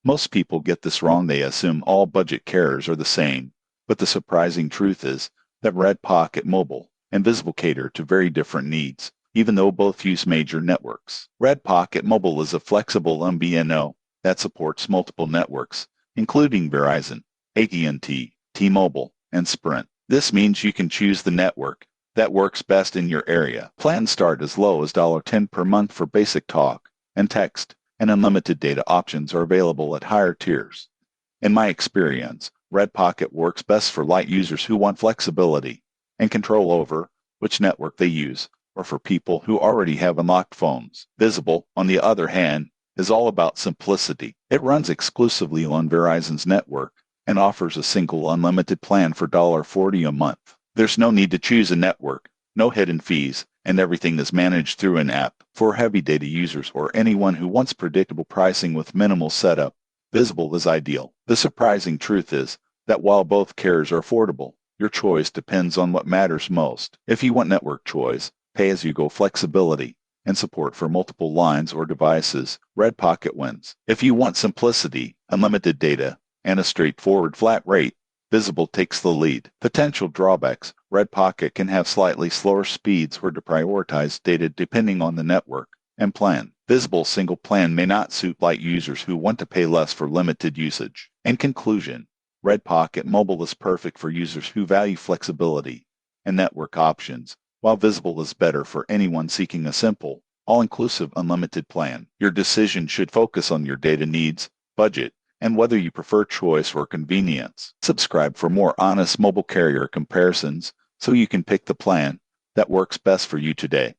Most people get this wrong. They assume all budget carriers are the same, but the surprising truth is that Red Pocket Mobile and Visible cater to very different needs, even though both use major networks. Red Pocket Mobile is a flexible MVNO that supports multiple networks, including Verizon, AT&T, T-Mobile, and Sprint. This means you can choose the network that works best in your area. Plans start as low as $10 per month for basic talk and text, and unlimited data options are available at higher tiers. In my experience, Red Pocket works best for light users who want flexibility and control over which network they use, or for people who already have unlocked phones. Visible, on the other hand, is all about simplicity. It runs exclusively on Verizon's network and offers a single unlimited plan for $40 a month. There's no need to choose a network, no hidden fees, and everything is managed through an app. For heavy data users or anyone who wants predictable pricing with minimal setup, Visible is ideal. The surprising truth is that while both carriers are affordable, your choice depends on what matters most. If you want network choice, pay-as-you-go flexibility, and support for multiple lines or devices, Red Pocket wins. If you want simplicity, unlimited data, and a straightforward flat rate, Visible takes the lead. Potential drawbacks: Red Pocket can have slightly slower speeds or to prioritize data depending on the network and plan. Visible's single plan may not suit light users who want to pay less for limited usage. In conclusion, Red Pocket Mobile is perfect for users who value flexibility and network options, while Visible is better for anyone seeking a simple, all-inclusive unlimited plan. Your decision should focus on your data needs, budget, and whether you prefer choice or convenience. Subscribe for more honest mobile carrier comparisons so you can pick the plan that works best for you today.